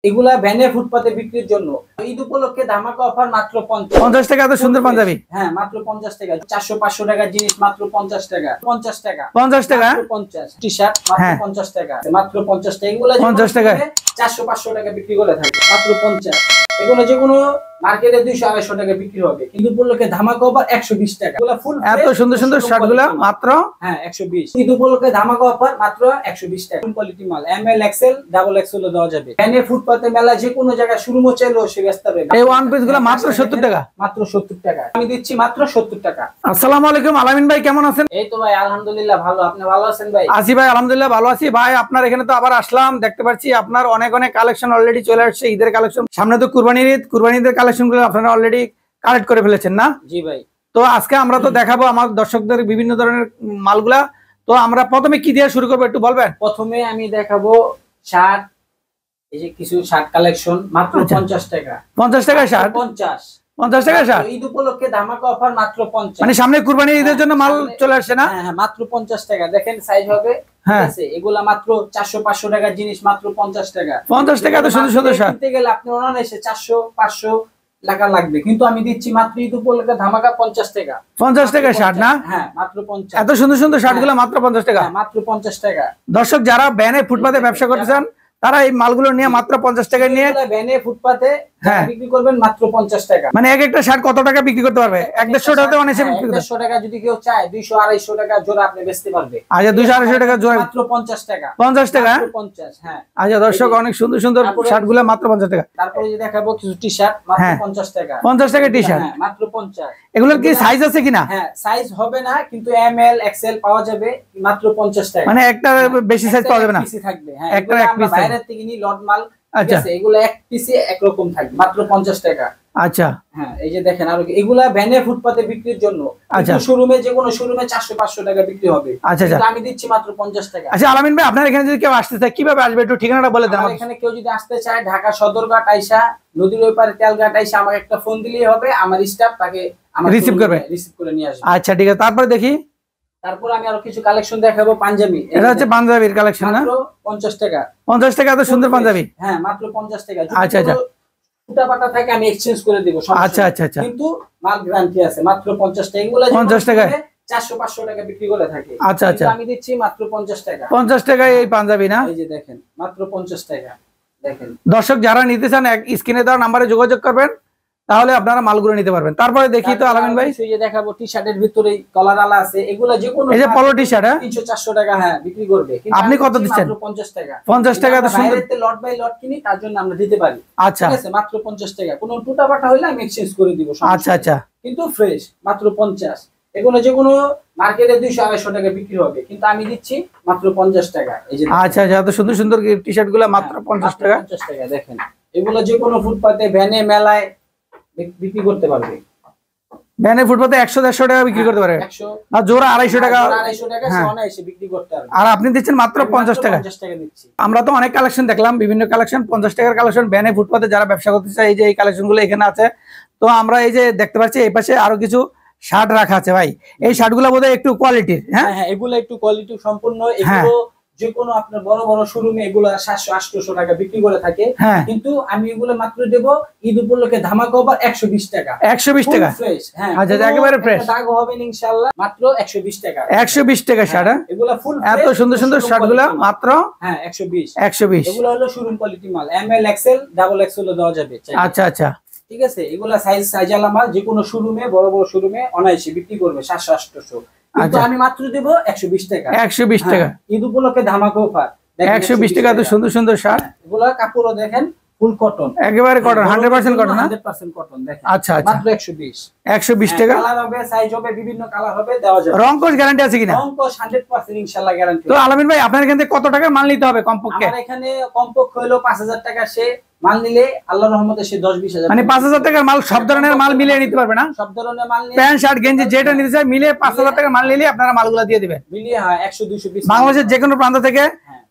এগুলা ভ্যানে ফুটপাতে বিক্রির জন্য। ঈদ উপলক্ষে ধামাকা অফার মাত্র 50 টাকা। এত সুন্দর পাঞ্জাবি। হ্যাঁ, মাত্র 50 টাকা। 400-500 টাকার জিনিস মাত্র 50 টাকা। 50 টাকা। 50 টাকা। 50 টি-শার্ট মাত্র 50 টাকা। মাত্র 50 টাকা। এগুলা 50 টাকা। 400-500 টাকা বিক্রি করে থাকে, মাত্র 50। এগুলো যেকোনো মার্কেটে 200-250 টাকা বিক্রি হবে, কিন্তু উপলক্ষে ধামাকা অফার 120 টাকা। এগুলা ফুল এত সুন্দর সুন্দর শার্টগুলা মাত্র 120। ঈদ উপলক্ষে ধামাকা অফার মাত্র 120 টাকা। ফুল কোয়ালিটি মাল, এমএল, এক্সেল, ডাবল এক্সেল দেওয়া যাবে। ভ্যানে ফুটপাতে মেলা যে কোনো জায়গায় শুরু চাইলেও সে ব্যস্ত হবে। এই ওয়ান পিস গুলো মাত্র 70 টাকা। মাত্র 70 টাকা আমি দিচ্ছি, মাত্র 70 টাকা। আসসালামু আলাইকুম আলামিন ভাই, কেমন আছেন? এই তো ভাই আলহামদুলিল্লাহ ভালো, আপনি ভালো আছেন ভাই? আছি ভাই, আলহামদুলিল্লাহ ভালো আছি ভাই। আপনার এখানে তো আবার আসলাম, দেখতে পাচ্ছি আপনার অনেক অনেক কালেকশন অলরেডি চলে আসছে, ঈদের কালেকশন। সামনে তো কুরবানির ঈদ, কুরবানিদের কালেকশন গুলো আপনারা অলরেডি কালেক্ট করে ফেলেছেন না? জি ভাই। তো আজকে আমরা তো দেখাবো আমার দর্শকদের বিভিন্ন ধরনের মালগুলা। তো আমরা প্রথমে কি দিয়ে শুরু করবো একটু বলবেন? প্রথমে আমি দেখাবো শার্ট। এই যে কিছু শার্ট কালেকশন মাত্র 50 টাকা। 50 টাকা শার্ট? 50 টাকা শার্ট। ঈদ উপলক্ষে ধামাকা অফার মাত্র 50। মানে সামনে কুরবানির ঈদের জন্য মাল চলে আসছে না? হ্যাঁ, মাত্র 50 টাকা। দেখেন সাইজ হবে, ঠিক আছে? এগুলা মাত্র 400-500 টাকার জিনিস মাত্র 50 টাকা। 50 টাকা তো সুন্দর সুন্দর শার্ট কিনতে গেলে আপনি অনায়াসে 400-500 টাকা লাগবে, কিন্তু আমি দিচ্ছি মাত্র ঈদ উপলক্ষে ধামাকা 50 টাকা। 50 টাকা শার্ট না? হ্যাঁ, মাত্র 50। এত সুন্দর সুন্দর শার্টগুলো মাত্র 50 টাকা। মাত্র 50 টাকা। দর্শক যারা ভ্যানে ফুটপাতে ব্যবসা করতে চান তারা এই মালগুলো নিয়ে মাত্র 50 টাকা নিয়ে ভ্যানে ফুটপাতে বিক্রি করবেন মাত্র 50 টাকা। মানে এক একটা শার্ট কত টাকা বিক্রি করতে পারবে? 150 টাকাতে অনেক বিক্রি করতে 150 টাকা যদি কেউ চায় 200-250 টাকা জোড়া আপনি বেচতে পারবে। আচ্ছা, 200-250 টাকা জোড়া মাত্র 50 টাকা। 50 টাকা? 50। হ্যাঁ। আচ্ছা দর্শক, অনেক সুন্দর সুন্দর শার্টগুলো মাত্র 50 টাকা। তারপরে যে দেখাবো কিছু টি-শার্ট মাত্র 50 টাকা। 50 টাকা টি-শার্ট? হ্যাঁ, মাত্র 50। এগুলোর কি সাইজ আছে কিনা? হ্যাঁ, সাইজ হবে না, কিন্তু এমএল, এক্সেল পাওয়া যাবে মাত্র 50 টাকা। মানে একটা বেশি সাইজ পাওয়া যাবে না? পিসি থাকবে। হ্যাঁ, একটা এক পিস বাইরে থেকে নি লট মাল। আচ্ছা, এগুলো এক পিসে এক রকম থাকবে, মাত্র 50 টাকা। আচ্ছা। হ্যাঁ, এই যে দেখেন আর এগুলা ভ্যানে ফুটপাতে বিক্রির জন্য। আচ্ছা, শোরুমে যে কোনো শোরুমে 400-500 টাকা বিক্রি হবে। আচ্ছা, কিন্তু আমি দিচ্ছি মাত্র 50 টাকা। আচ্ছা আলামিন ভাই, আপনার এখানে যদি কেউ আসতে চায় কিভাবে আসবে একটু ঠিকানাটা বলে দেন। এখানে কেউ যদি আসতে চায় ঢাকা সদরঘাট আইসা, নদীর ওই পারে তেলঘাট আইসা আমাকে একটা ফোন দিলেই হবে, আমার স্টাফ তাকে রিসিভ করে নিয়ে আসবে। আচ্ছা ঠিক আছে, তারপরে দেখি। তারপর আমি আরো কিছু কালেকশন দেখাবো। পাঞ্জাবি, এটা হচ্ছে পাঞ্জাবির কালেকশন না? মাত্র 50 টাকা। 50 টাকা? এত সুন্দর পাঞ্জাবি। হ্যাঁ, মাত্র 50 টাকা। আচ্ছা আচ্ছা, ফুটাপাটা থাকে আমি এক্সচেঞ্জ করে দিব। আচ্ছা আচ্ছা আচ্ছা, কিন্তু মাল গ্যারান্টি আছে। মাত্র 50 টাকা। এগুলো 50 টাকা 400-500 টাকা বিক্রি করে থাকে। আচ্ছা আচ্ছা, আমি দিচ্ছি মাত্র 50 টাকা। 50 টাকায় এই পাঞ্জাবি না? এই যে দেখেন মাত্র 50 টাকা। দেখেন দর্শক যারা নিতে চান স্ক্রিনে দেওয়া নাম্বারে যোগাযোগ করবেন, তাহলে আপনারা মালগুলো নিতে পারবেন। তারপরে দেখি তো আলামিন ভাই, এই যে দেখাবো টি-শার্টের ভিতরে কলার আলা আছে। এগুলো যে কোনো এই যে পলো টি-শার্ট 300-400 টাকা হ্যাঁ বিক্রি করবে, কিন্তু আপনি কত দিচ্ছেন? মাত্র 50 টাকা। 50 টাকা তো সুন্দর। বাইরেতে লট বাই লট কিনি, তার জন্য আমরা দিতে পারি। আচ্ছা, ঠিক আছে, মাত্র 50 টাকা। কোনো টুটাপাটা হইলে আমি এক্সচেঞ্জ করে দিব। আচ্ছা আচ্ছা, কিন্তু ফ্রেশ মাত্র 50। এগুলো যে কোনো মার্কেটে 200-250 টাকা বিক্রি হবে, কিন্তু আমি দিচ্ছি মাত্র 50 টাকা। এই যে আচ্ছা আচ্ছা, এত সুন্দর সুন্দর টি-শার্ট গুলো মাত্র 50 টাকা। 50 টাকা। দেখেন এগুলো যে কোনো ফুটপাতে ভ্যানে মেলায় বিক্রি করতে পারবে। ভ্যানে ফুটপাতে 100-150 টাকা বিক্রি করতে পারে, আর জোড়া 250 টাকা। 250 টাকা সোনা এসে বিক্রি করতে পারবে। আর আপনি দিচ্ছেন মাত্র 50 টাকা। 50 টাকা দিচ্ছি। আমরা তো অনেক কালেকশন দেখলাম, বিভিন্ন কালেকশন 50 টাকার কালেকশন ভ্যানে ফুটপাতে যারা ব্যবসা করতে চায়, এই যে এই কালেকশন গুলো এখানে আছে। তো আমরা এই যে দেখতে পাচ্ছি এই পাশে আরো কিছু শার্ট রাখা আছে ভাই। এই শার্ট গুলো বোধহয় একটু কোয়ালিটির। হ্যাঁ হ্যাঁ, এগুলো একটু কোয়ালিটি সম্পূর্ণ। এগুলো যে কোনো আপনার বড় বড় শোরুমে এগুলো 700-800 টাকা বিক্রি করে থাকে, কিন্তু আমি এগুলো মাত্র দেব ঈদ উপলক্ষে ধামাকা অফার 120 টাকা। 120 টাকা? ফ্রেশ। হ্যাঁ, আচ্ছা, একেবারে ফ্রেশ, দাগ হবে না ইনশাআল্লাহ। মাত্র 120 টাকা। 120 টাকা শার্ট? এগুলো ফুল এত সুন্দর সুন্দর শার্ট গুলো মাত্র 120। 120। এগুলো হলো শোরুম কোয়ালিটি মাল, এমএল, এক্সেল, ডাবল এক্সেল দেওয়া যাবে। আচ্ছা আচ্ছা, ঠিক আছে। এগুলা সাইজালা মাল, যে কোনো শোরুমে বড় বড় শোরুমে অনায়াসে বিক্রি করবে 700-800, কিন্তু আমি মাত্র দেব 120 টাকা। 120 টাকা ঈদ উপলক্ষে ধামাকা অফার 120 টাকা। তো সুন্দর সুন্দর শার্ট। এগুলা কাপড়ও দেখেন ফুল কটন, একেবারে কটন, 100% কটন না? 100% কটন। দেখেন আচ্ছা আচ্ছা, মাত্র 120। 120 টাকা। কালার হবে, সাইজ হবে, বিভিন্ন কালার হবে, দেওয়া যাবে। রং কোর্স গ্যারান্টি আছে কিনা? রং কোর্স 100% ইনশাআল্লাহ গ্যারান্টি। তো আলামিন ভাই, আপনার এখান থেকে কত টাকার মাল নিতে হবে কমপক্ষে? আমার এখানে কমপক্ষে হলো 5000 টাকা। সে মাল নিলে আল্লাহর রহমতে সে 10-20 হাজার, মানে 5000 টাকার মাল সব ধরনের মাল মিলিয়ে নিতে পারবে না? সব ধরনের মাল নিয়ে প্যান্ট শার্ট গেঞ্জি যেটা নিতে চাই মিলিয়ে 5000 টাকার মাল নিলে আপনারা মালগুলো দিয়ে দিবেন। মিলিয়ে 100-200 পিস বাংলাদেশের যে কোনো প্রান্ত থেকে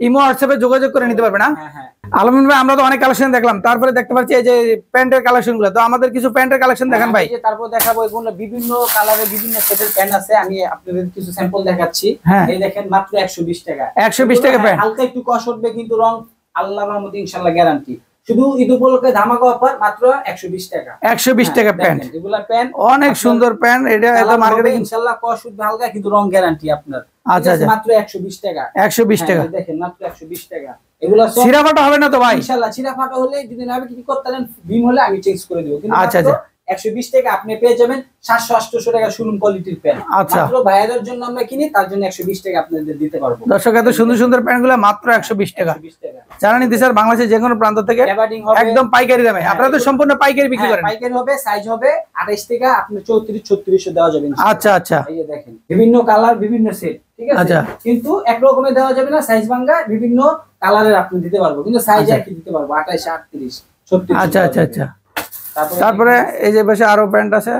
ইমো হোয়াটসঅ্যাপে যোগাযোগ করে নিতে পারবে না? হ্যাঁ। আলামিন ভাই, আমরা তো অনেক কালেকশন দেখলাম, তারপরে দেখতে পাচ্ছি এই যে প্যান্টের কালেকশন গুলো। তো আমাদের কিছু প্যান্টের কালেকশন দেখান ভাই। তারপর দেখাবো এগুলো বিভিন্ন কালারের বিভিন্ন সেটের প্যান্ট আছে। আমি আপনাদের কিছু স্যাম্পল দেখাচ্ছি। এই দেখেন মাত্র 120 টাকা। 120 টাকা প্যান্ট। হালকা একটু কষ উঠবে, কিন্তু রং আল্লাহর রহমতে ইনশাআল্লাহ গ্যারান্টি। শুধু ঈদ উপলক্ষে ধামাকা অফার মাত্র 120 টাকা। 120 টাকা প্যান্ট, এগুলা প্যান্ট অনেক সুন্দর প্যান্ট। এটা একদম মার্কেটে ইনশাআল্লাহ কস উঠবে হালকা, কিন্তু রং গ্যারান্টি আপনার। আচ্ছা আচ্ছা, মাত্র 120 টাকা। 120 টাকা দেখেন, মাত্র 120 টাকা। এগুলা সব ছিঁড়া ফাটা হবে না তো ভাই? ইনশাআল্লাহ ছিঁড়া ফাটা হলে যদি না হবে কি করতেন, বিম হলে আমি চেঞ্জ করে দেব। কিন্তু আচ্ছা আচ্ছা, 120 টাকা আপনি পেয়ে যাবেন 700-800 টাকা শোরুম কোয়ালিটির প্যান্ট। আচ্ছা, মাত্র ভাইয়াদের জন্য আমরা কিনি, তার জন্য 120 টাকা আপনাদের দিতে পারবো। দর্শক এত সুন্দর সুন্দর প্যান্টগুলো মাত্র 120 টাকা। যারা নিতে চান বাংলাদেশের যে কোনো প্রান্ত থেকে একদম পাইকারি দামে, আপনারা তো সম্পূর্ণ পাইকারি বিক্রি করেন। পাইকারি হবে, সাইজ হবে 28 থেকে আপনি 34-36 দেওয়া যাবে। আচ্ছা আচ্ছা, এই যে দেখেন বিভিন্ন কালার, বিভিন্ন সেট, ঠিক আছে? আচ্ছা, কিন্তু এক রকমের দেওয়া যাবে না, সাইজ ভাঙা বিভিন্ন কালারের আপনি দিতে পারবো, কিন্তু সাইজ একই দিতে পারবো 28, 38, 36। আচ্ছা আচ্ছা আচ্ছা। তারপরে এই যে পাশে আরো প্যান্ট আছে,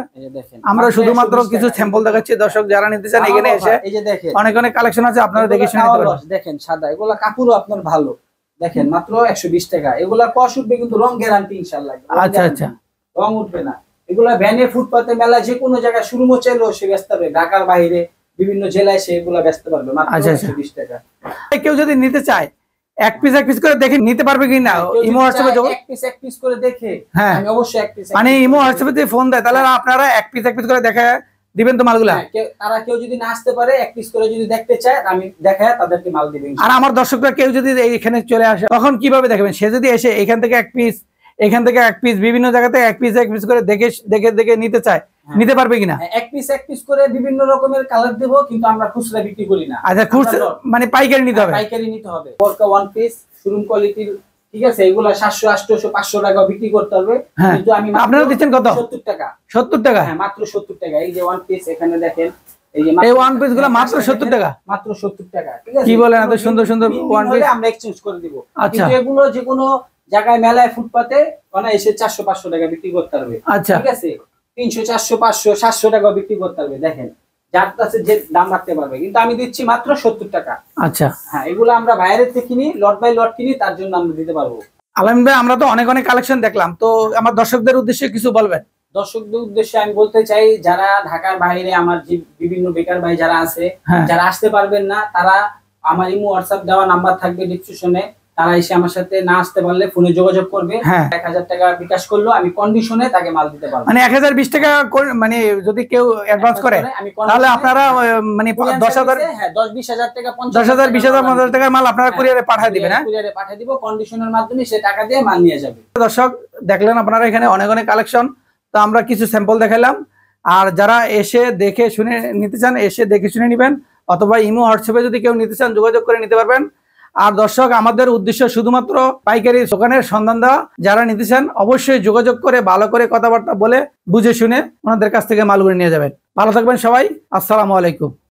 আমরা শুধুমাত্র কিছু স্যাম্পল দেখাচ্ছি। দর্শক যারা নিতে চান এখানে এসে এই যে দেখেন অনেক অনেক কালেকশন আছে, আপনারা দেখে শুনে নিতে পারবেন। দেখেন সাদা, এগুলা কাপড়ও আপনার ভালো। দেখেন মাত্র 120 টাকা। এগুলা কস উঠবে, কিন্তু রং গ্যারান্টি ইনশাআল্লাহ। আচ্ছা আচ্ছা, রং উঠবে না। এগুলা ভ্যানে, ফুটপাতে, মেলা, যে কোনো জায়গায় শোরুমও চাইলেও সে ব্যস্ত হবে। ঢাকার বাইরে বিভিন্ন জেলায় সে এগুলা ব্যস্ত পারবে মাত্র 120 টাকা। কেউ যদি নিতে চায় এক পিস করে দেখে নিতে পারবে কিনা? ইমো হোয়াটসঅ্যাপে যোগ এক পিস করে দেখে, আমি অবশ্যই এক পিস, মানে ইমো হোয়াটসঅ্যাপে দিয়ে ফোন দেয়, তাহলে আপনারা এক পিস করে দেখে দিবেন তো মালগুলা। তারা কেউ যদি না আসতে পারে, এক পিস করে যদি দেখতে চায়, আমি দেখায় তাদেরকে মাল দিবেন। আর আমার দর্শকরা কেউ যদি এখানে চলে আসে তখন কিভাবে দেখবেন? সে যদি এসে এখান থেকে এক পিস, এখান থেকে এক পিস, বিভিন্ন জায়গাতে এক পিস করে দেখে নিতে চায়, নিতে পারবে কিনা? এক পিস করে বিভিন্ন রকমের কালার দেব, কিন্তু আমরা খুচরা বিক্রি করি না। আচ্ছা, খুচরা মানে পাইকারি নিতে হবে? পাইকারি নিতে হবে। বরকা ওয়ান পিস শোরুম কোয়ালিটির, ঠিক আছে? এগুলা 700, 800, 500 টাকা বিক্রি করতে হবে, কিন্তু আমি আপনারা দিচ্ছেন কত? 70 টাকা। 70 টাকা? হ্যাঁ, মাত্র 70 টাকা। এই যে ওয়ান পিস এখানে দেখেন, এই ওয়ান পিস গুলো মাত্র 70 টাকা। মাত্র 70 টাকা, ঠিক আছে? কি বলেন, এত সুন্দর সুন্দর ওয়ান পিস আমরা এক্সচেঞ্জ করে দিব। আচ্ছা, কিন্তু এগুলো যে কোনো জায়গায়, মেলায়, ফুটপাতে এসে 400-500 টাকা বিক্রি করতে পারবে। আচ্ছা, ঠিক আছে? 300, 400, 500, 700 টাকা বিক্রি করতে পারবে। দেখেন যার কাছে যে দাম রাখতে পারবে, কিন্তু আমি দিচ্ছি মাত্র 70 টাকা। আচ্ছা, হ্যাঁ, এগুলো আমরা বাইরের থেকে কিনি, লট বাই লট কিনি, তার জন্য আমরা দিতে পারবো। আলম ভাই, আমরা তো অনেক অনেক কালেকশন দেখলাম, তো আমার দর্শকদের উদ্দেশ্যে কিছু বলবেন? দর্শকদের উদ্দেশ্যে আমি বলতে চাই, যারা ঢাকার বাইরে আমার যে বিভিন্ন বেকার ভাই যারা আছে, যারা আসতে পারবেন না, তারা আমার ইমো হোয়াটসঅ্যাপ দেওয়া নাম্বার থাকবে ডিসক্রিপশনে, তারা এসে আমার সাথে না আসতে পারলে ফোনে যোগাযোগ করবে। 1000 টাকা বিকাশ করলো, আমি কন্ডিশনে তাকে মাল দিতে পারবো। মানে 1020 টাকা মানে যদি কেউ অ্যাডভান্স করে, তাহলে আপনারা মানে 10,000, হ্যাঁ 10-20 হাজার টাকা, 10,000, 20,000, 50,000 টাকার মাল আপনারা কুরিয়ারে পাঠিয়ে দিবেন। হ্যাঁ, কুরিয়ারে পাঠিয়ে দিব, কন্ডিশনের মাধ্যমে সে টাকা দিয়ে মাল নিয়ে যাবে। দর্শক দেখলেন আপনারা এখানে অনেক অনেক কালেকশন, তো আমরা কিছু স্যাম্পল দেখালাম। আর যারা এসে দেখে শুনে নিতে চান, এসে দেখে শুনে নেবেন, অথবা ইমো হোয়াটসঅ্যাপে যদি কেউ নিতে চান যোগাযোগ করে নিতে পারবেন। আর দর্শক, আমাদের উদ্দেশ্য শুধুমাত্র পাইকারি দোকানের সন্ধান দেওয়া। যারা নিতে চান অবশ্যই যোগাযোগ করে ভালো করে কথাবার্তা বলে বুঝে শুনে ওনাদের কাছ থেকে মালগুলো নিয়ে যাবেন। ভালো থাকবেন সবাই, আসসালামু আলাইকুম।